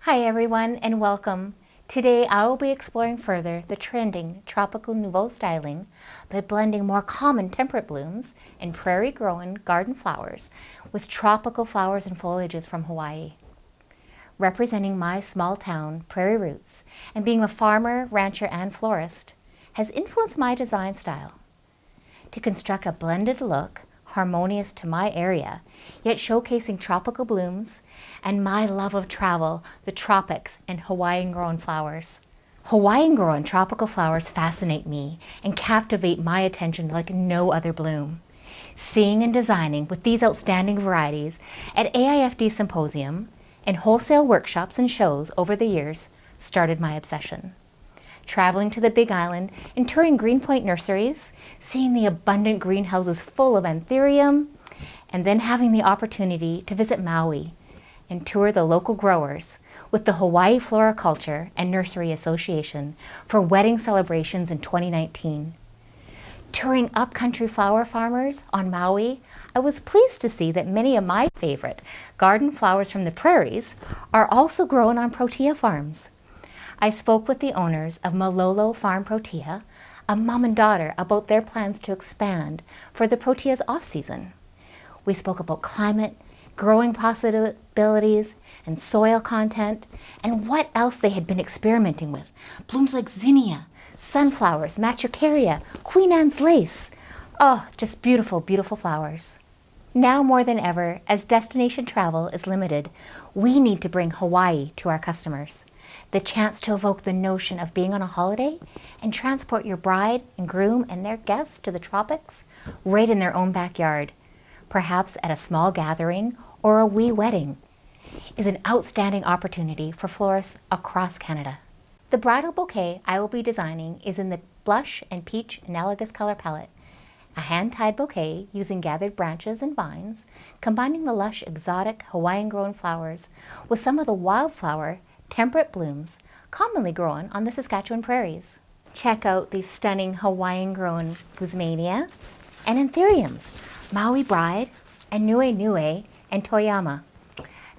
Hi everyone and welcome. Today I will be exploring further the trending tropical nouveau styling by blending more common temperate blooms and prairie-grown garden flowers with tropical flowers and foliages from Hawaii. Representing my small town prairie roots and being a farmer, rancher, and florist has influenced my design style. To construct a blended look harmonious to my area, yet showcasing tropical blooms and my love of travel, the tropics, and Hawaiian-grown flowers. Hawaiian-grown tropical flowers fascinate me and captivate my attention like no other bloom. Seeing and designing with these outstanding varieties at AIFD Symposium and wholesale workshops and shows over the years started my obsession. Traveling to the Big Island and touring Greenpoint nurseries, seeing the abundant greenhouses full of anthurium, and then having the opportunity to visit Maui and tour the local growers with the Hawaii Floriculture and Nursery Association for wedding celebrations in 2019. Touring upcountry flower farmers on Maui, I was pleased to see that many of my favorite garden flowers from the prairies are also grown on protea farms. I spoke with the owners of Malolo Farm Protea, a mom and daughter, about their plans to expand for the protea's off-season. We spoke about climate, growing possibilities, and soil content, and what else they had been experimenting with. Blooms like zinnia, sunflowers, matricaria, Queen Anne's lace. Oh, just beautiful, beautiful flowers. Now more than ever, as destination travel is limited, we need to bring Hawaii to our customers. The chance to evoke the notion of being on a holiday and transport your bride and groom and their guests to the tropics right in their own backyard, perhaps at a small gathering or a wee wedding, is an outstanding opportunity for florists across Canada. The bridal bouquet I will be designing is in the blush and peach analogous color palette, a hand-tied bouquet using gathered branches and vines, combining the lush exotic Hawaiian-grown flowers with some of the wildflower temperate blooms commonly grown on the Saskatchewan prairies. Check out these stunning Hawaiian-grown Guzmania and anthuriums, Maui Bride and Nue Nue and Toyama,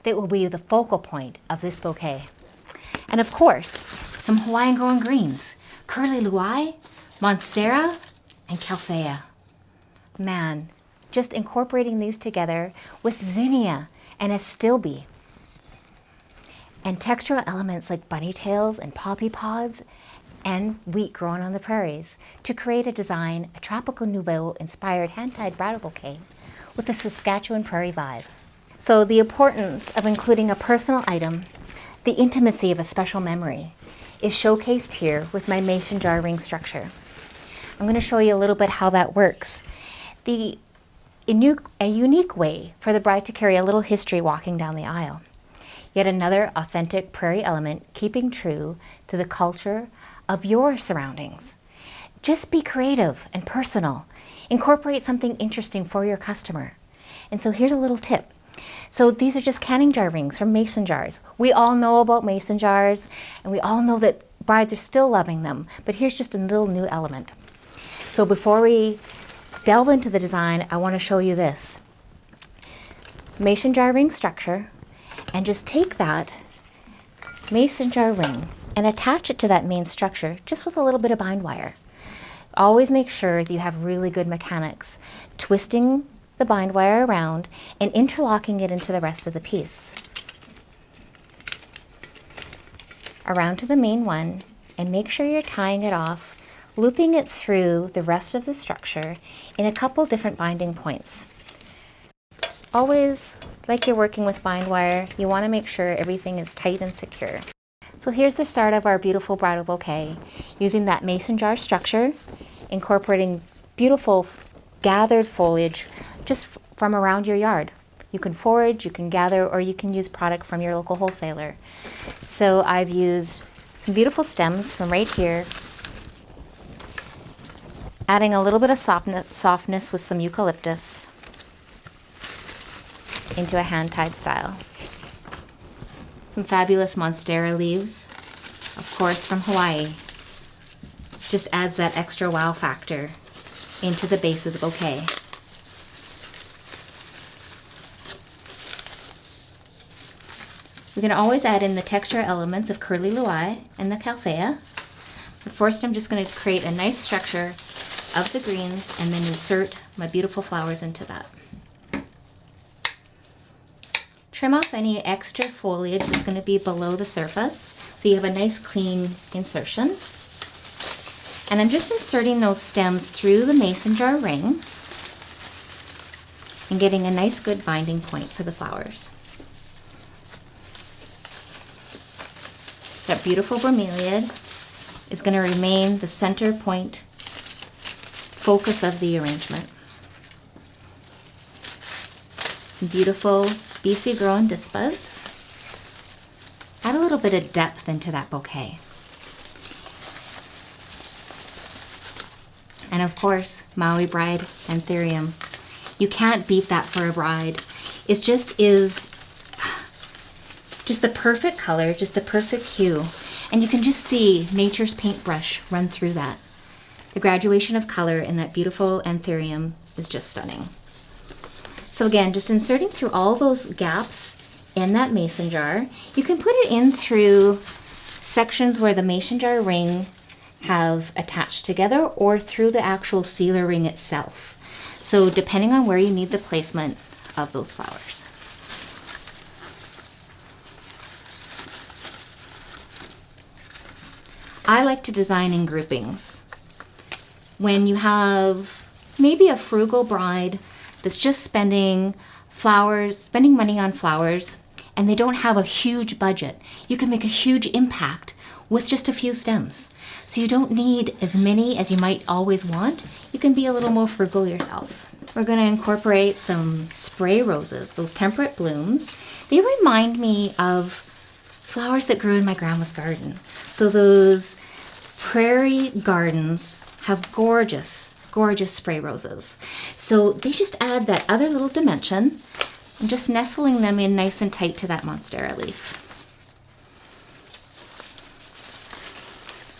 that will be the focal point of this bouquet. And of course, some Hawaiian-grown greens, Curly Luai, Monstera, and Calthea. Man, just incorporating these together with zinnia and astilbe, and textural elements like bunny tails and poppy pods and wheat grown on the prairies to create a tropical nouveau inspired hand-tied bridal bouquet with the Saskatchewan prairie vibe. So the importance of including a personal item, the intimacy of a special memory, is showcased here with my mason jar ring structure. I'm going to show you a little bit how that works. A unique way for the bride to carry a little history walking down the aisle. Yet another authentic prairie element, keeping true to the culture of your surroundings. Just be creative and personal. Incorporate something interesting for your customer. And so here's a little tip. So these are just canning jar rings from mason jars. We all know about mason jars, and we all know that brides are still loving them, but here's just a little new element. So before we delve into the design, I want to show you this. Mason jar ring structure. And just take that mason jar ring and attach it to that main structure just with a little bit of bind wire. Always make sure that you have really good mechanics, twisting the bind wire around and interlocking it into the rest of the piece. Around to the main one, and make sure you're tying it off, looping it through the rest of the structure in a couple different binding points. Just always, like you're working with bind wire, you want to make sure everything is tight and secure. So here's the start of our beautiful bridal bouquet, using that mason jar structure, incorporating beautiful gathered foliage just from around your yard. You can forage, you can gather, or you can use product from your local wholesaler. So I've used some beautiful stems from right here, adding a little bit of softness with some eucalyptus into a hand-tied style. Some fabulous monstera leaves, of course from Hawaii. Just adds that extra wow factor into the base of the bouquet. We can always add in the texture elements of curly Luai and the Hfna. But first I'm just going to create a nice structure of the greens and then insert my beautiful flowers into that. Trim off any extra foliage that's going to be below the surface so you have a nice clean insertion. And I'm just inserting those stems through the mason jar ring and getting a nice good binding point for the flowers. That beautiful bromeliad is going to remain the center point focus of the arrangement. Some beautiful BC grown disbuds. Add a little bit of depth into that bouquet. And of course, Maui Bride Anthurium. You can't beat that for a bride. It just is just the perfect color, just the perfect hue. And you can just see nature's paintbrush run through that. The graduation of color in that beautiful Anthurium is just stunning. So again, just inserting through all those gaps in that mason jar. You can put it in through sections where the mason jar ring have attached together or through the actual sealer ring itself. So depending on where you need the placement of those flowers. I like to design in groupings. When you have maybe a frugal bride that's just spending money on flowers, and they don't have a huge budget, you can make a huge impact with just a few stems. So you don't need as many as you might always want. You can be a little more frugal yourself. We're going to incorporate some spray roses, those temperate blooms. They remind me of flowers that grew in my grandma's garden. So those prairie gardens have gorgeous, gorgeous spray roses. So they just add that other little dimension. I'm just nestling them in nice and tight to that monstera leaf.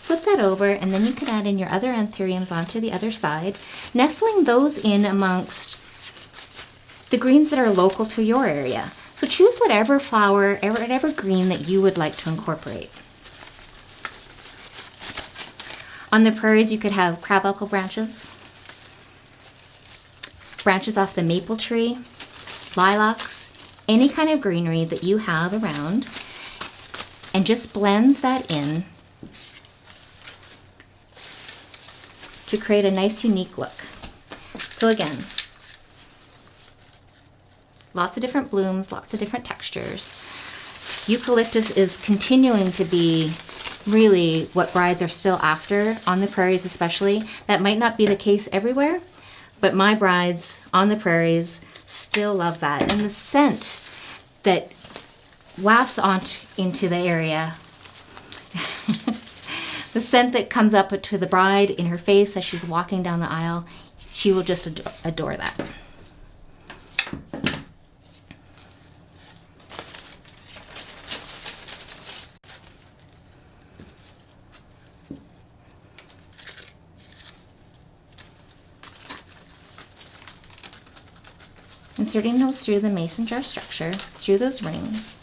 Flip that over and then you can add in your other anthuriums onto the other side, nestling those in amongst the greens that are local to your area. So choose whatever flower, whatever green that you would like to incorporate. On the prairies, you could have crabapple branches, branches off the maple tree, lilacs, any kind of greenery that you have around, and just blends that in to create a nice, unique look. So again, lots of different blooms, lots of different textures. Eucalyptus is continuing to be really what brides are still after, on the prairies especially. That might not be the case everywhere, but my brides on the prairies still love that. And the scent that wafts into the area, the scent that comes up to the bride in her face as she's walking down the aisle, she will just adore that. Inserting those through the mason jar structure, through those rings.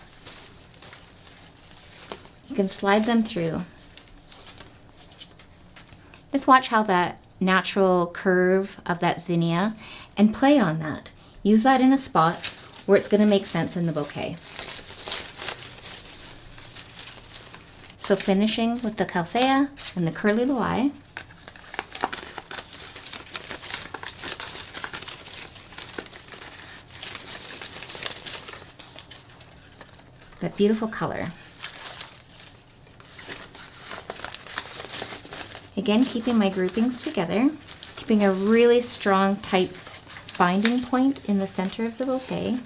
You can slide them through. Just watch how that natural curve of that zinnia and play on that. Use that in a spot where it's going to make sense in the bouquet. So finishing with the Hfna and the curly Luai. That beautiful color. Again, keeping my groupings together, keeping a really strong, tight binding point in the center of the bouquet,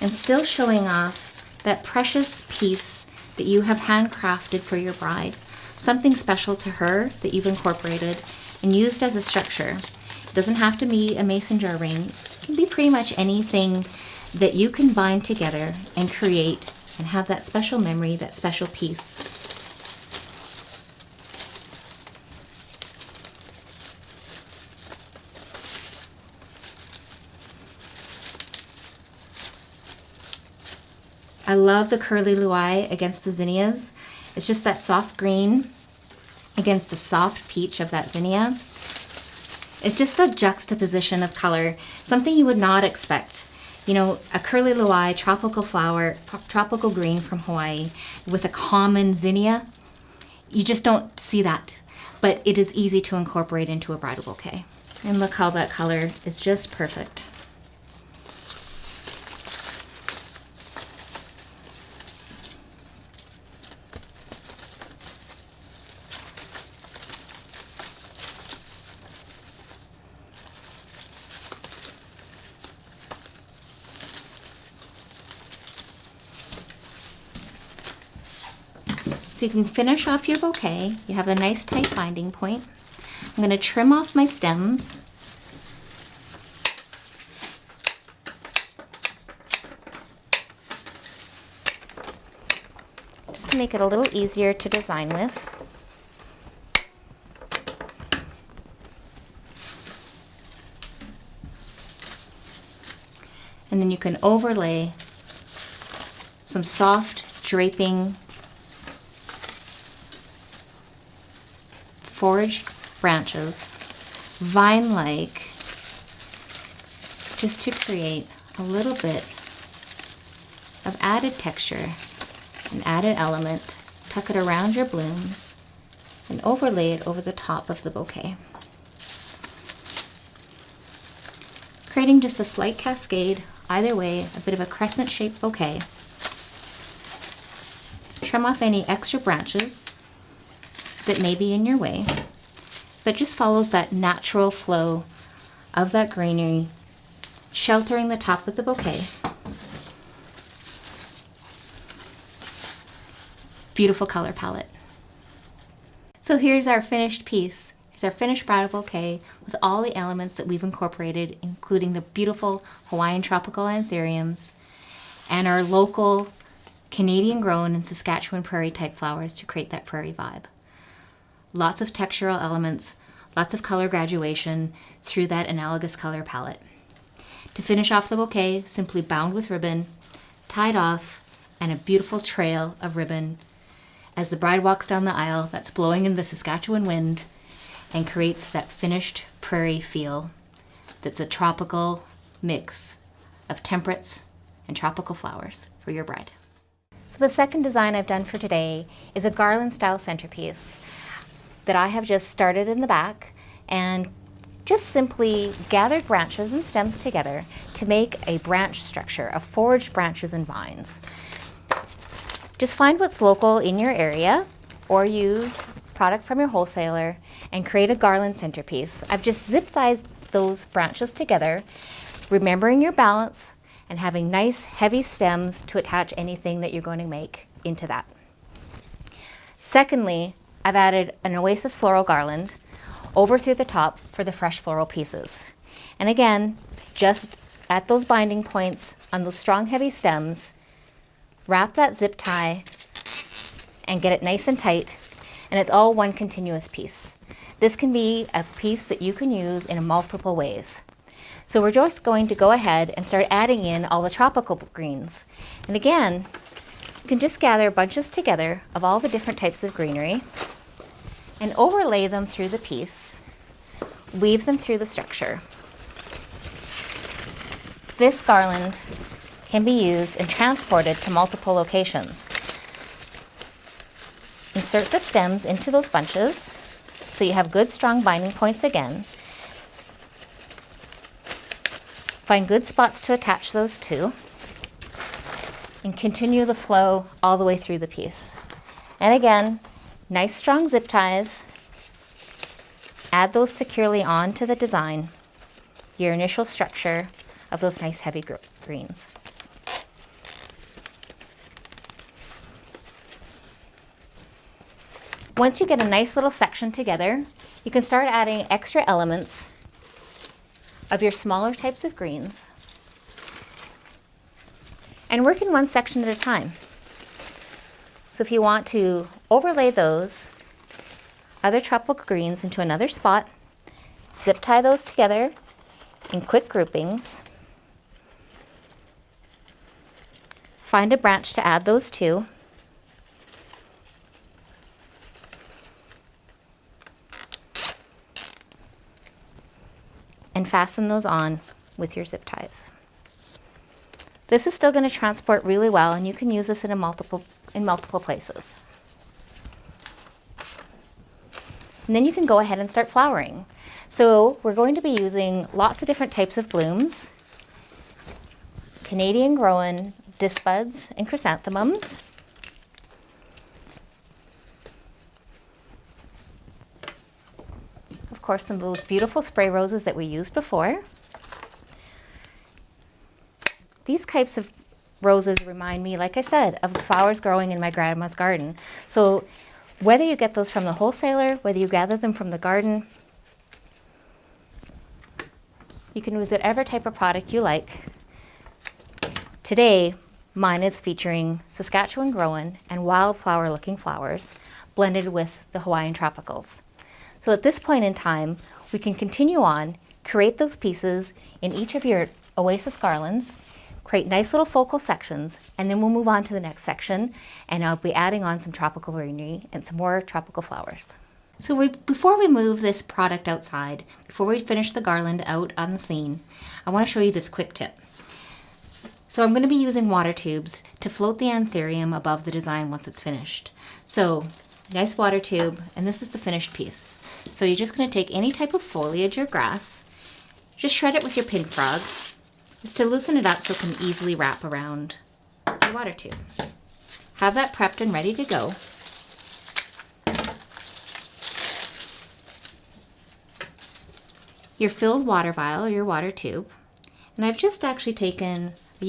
and still showing off that precious piece that you have handcrafted for your bride, something special to her that you've incorporated and used as a structure. It doesn't have to be a mason jar ring. It can be pretty much anything that you can bind together and create and have that special memory, that special piece. I love the curly Luai against the zinnias. It's just that soft green against the soft peach of that zinnia. It's just a juxtaposition of color, something you would not expect. You know, a curly Luai tropical flower, tropical green from Hawaii with a common zinnia. You just don't see that, but it is easy to incorporate into a bridal bouquet. And look how that color is just perfect. So you can finish off your bouquet. You have a nice tight binding point. I'm going to trim off my stems. Just to make it a little easier to design with. And then you can overlay some soft draping foraged branches, vine-like, just to create a little bit of added texture, an added element. Tuck it around your blooms and overlay it over the top of the bouquet, creating just a slight cascade. Either way, a bit of a crescent-shaped bouquet. Trim off any extra branches that may be in your way, but just follows that natural flow of that greenery, sheltering the top of the bouquet. Beautiful color palette. So here's our finished piece. Here's our finished bridal bouquet with all the elements that we've incorporated, including the beautiful Hawaiian tropical anthuriums and our local Canadian grown and Saskatchewan prairie type flowers to create that prairie vibe. Lots of textural elements, lots of color graduation through that analogous color palette. To finish off the bouquet, simply bound with ribbon, tied off, and a beautiful trail of ribbon as the bride walks down the aisle that's blowing in the Saskatchewan wind and creates that finished prairie feel that's a tropical mix of temperates and tropical flowers for your bride. So the second design I've done for today is a garland style centerpiece that I have just started in the back and just simply gathered branches and stems together to make a branch structure of foraged branches and vines. Just find what's local in your area or use product from your wholesaler and create a garland centerpiece. I've just zip-tied those branches together, remembering your balance and having nice heavy stems to attach anything that you're going to make into that. Secondly, I've added an Oasis floral garland over through the top for the fresh floral pieces. And again, just at those binding points on those strong heavy stems, wrap that zip tie and get it nice and tight, and it's all one continuous piece. This can be a piece that you can use in multiple ways. So we're just going to go ahead and start adding in all the tropical greens. And again, you can just gather bunches together of all the different types of greenery and overlay them through the piece, weave them through the structure. This garland can be used and transported to multiple locations. Insert the stems into those bunches so you have good strong binding points again. Find good spots to attach those to and continue the flow all the way through the piece. And again, nice strong zip ties. Add those securely onto the design, your initial structure of those nice heavy greens. Once you get a nice little section together, you can start adding extra elements of your smaller types of greens and work in one section at a time. So if you want to overlay those other tropical greens into another spot, zip tie those together in quick groupings. find a branch to add those to. And fasten those on with your zip ties. This is still going to transport really well, and you can use this in multiple places. And then you can go ahead and start flowering. So we're going to be using lots of different types of blooms, Canadian growing, disc buds, and chrysanthemums. Of course, some of those beautiful spray roses that we used before. These types of roses remind me, like I said, of the flowers growing in my grandma's garden. So whether you get those from the wholesaler, whether you gather them from the garden, you can use whatever type of product you like. Today, mine is featuring Saskatchewan growing and wildflower looking flowers blended with the Hawaiian tropicals. So at this point in time, we can continue on, create those pieces in each of your oasis garlands, create nice little focal sections, and then we'll move on to the next section, and I'll be adding on some tropical greenery and some more tropical flowers. So before we move this product outside, before we finish the garland out on the scene, I want to show you this quick tip. So I'm going to be using water tubes to float the anthurium above the design once it's finished. So nice water tube, and this is the finished piece. So you're just going to take any type of foliage or grass, just shred it with your pink frog, just to loosen it up so it can easily wrap around your water tube. Have that prepped and ready to go. Your filled water vial, your water tube, and I've just actually taken a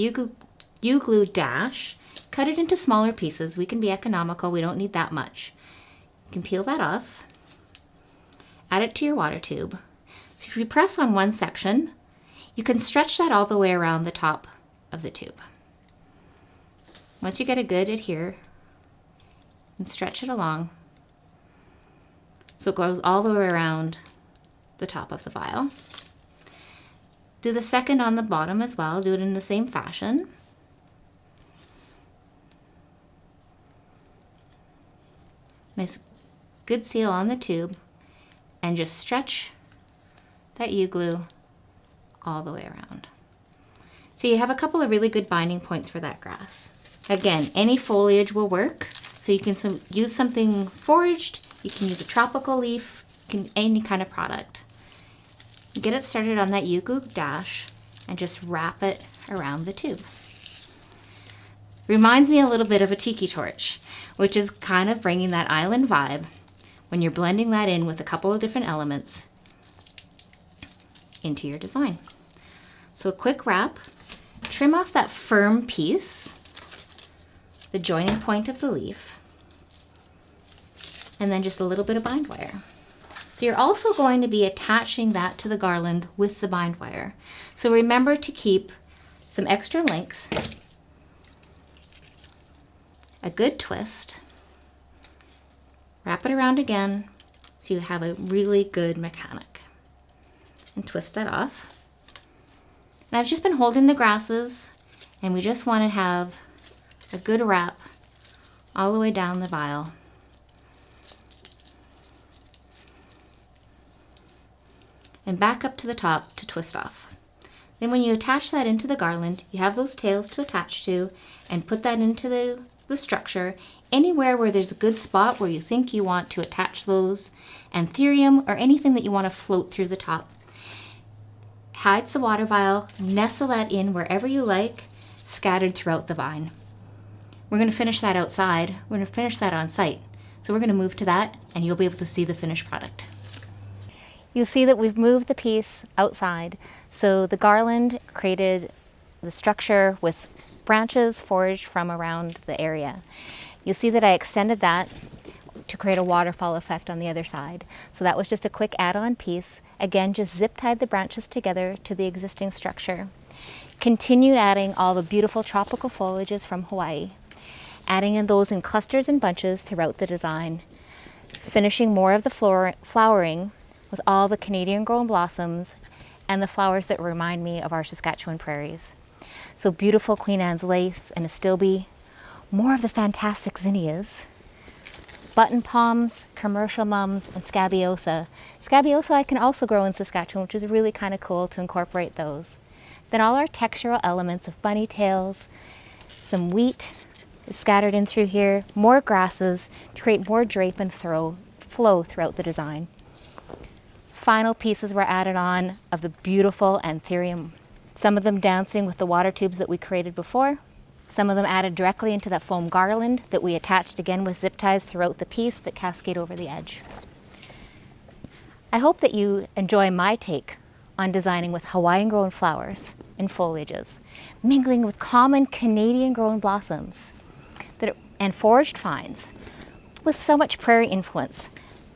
U-glue dash, cut it into smaller pieces. We can be economical, we don't need that much. You can peel that off, add it to your water tube. So if you press on one section, you can stretch that all the way around the top of the tube. Once you get a good adhere, and stretch it along so it goes all the way around the top of the vial. Do the second on the bottom as well, do it in the same fashion. Nice good seal on the tube, and just stretch that U-glue all the way around. So you have a couple of really good binding points for that grass. Again, any foliage will work. So you can use something foraged, you can use a tropical leaf, any kind of product. Get it started on that U-glue dash and just wrap it around the tube. Reminds me a little bit of a tiki torch, which is kind of bringing that island vibe when you're blending that in with a couple of different elements into your design. So a quick wrap, trim off that firm piece, the joining point of the leaf, and then just a little bit of bind wire. So you're also going to be attaching that to the garland with the bind wire. So remember to keep some extra length, a good twist, wrap it around again so you have a really good mechanic, and twist that off. And I've just been holding the grasses, and we just want to have a good wrap all the way down the vial. And back up to the top to twist off. Then when you attach that into the garland, you have those tails to attach to, and put that into the structure anywhere where there's a good spot where you think you want to attach those anthurium or anything that you want to float through the top. Hides the water vial, nestle that in wherever you like, scattered throughout the vine. We're going to finish that outside. We're going to finish that on site. So we're going to move to that, and you'll be able to see the finished product. You'll see that we've moved the piece outside. So the garland created the structure with branches foraged from around the area. You'll see that I extended that to create a waterfall effect on the other side. So that was just a quick add-on piece. Again, just zip tied the branches together to the existing structure. Continued adding all the beautiful tropical foliages from Hawaii, adding in those in clusters and bunches throughout the design, finishing more of the flowering with all the Canadian grown blossoms and the flowers that remind me of our Saskatchewan prairies. So beautiful Queen Anne's lace and astilbe, more of the fantastic zinnias, button palms, commercial mums, and scabiosa. Scabiosa I can also grow in Saskatchewan, which is really kind of cool to incorporate those. Then all our textural elements of bunny tails, some wheat is scattered in through here, more grasses to create more drape and flow throughout the design. Final pieces were added on of the beautiful anthurium, some of them dancing with the water tubes that we created before, some of them added directly into that foam garland that we attached again with zip ties throughout the piece that cascade over the edge. I hope that you enjoy my take on designing with Hawaiian grown flowers and foliages, mingling with common Canadian grown blossoms and foraged finds with so much prairie influence.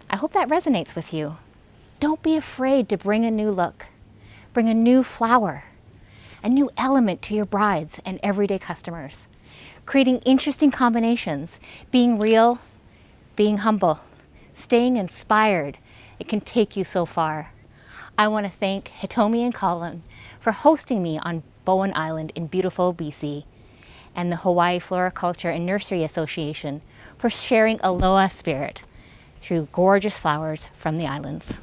I hope that resonates with you. Don't be afraid to bring a new look, bring a new flower, a new element to your brides and everyday customers, creating interesting combinations, being real, being humble, staying inspired. It can take you so far. I want to thank Hitomi and Colin for hosting me on Bowen Island in beautiful BC, and the Hawaii Floriculture and Nursery Association for sharing aloha spirit through gorgeous flowers from the islands.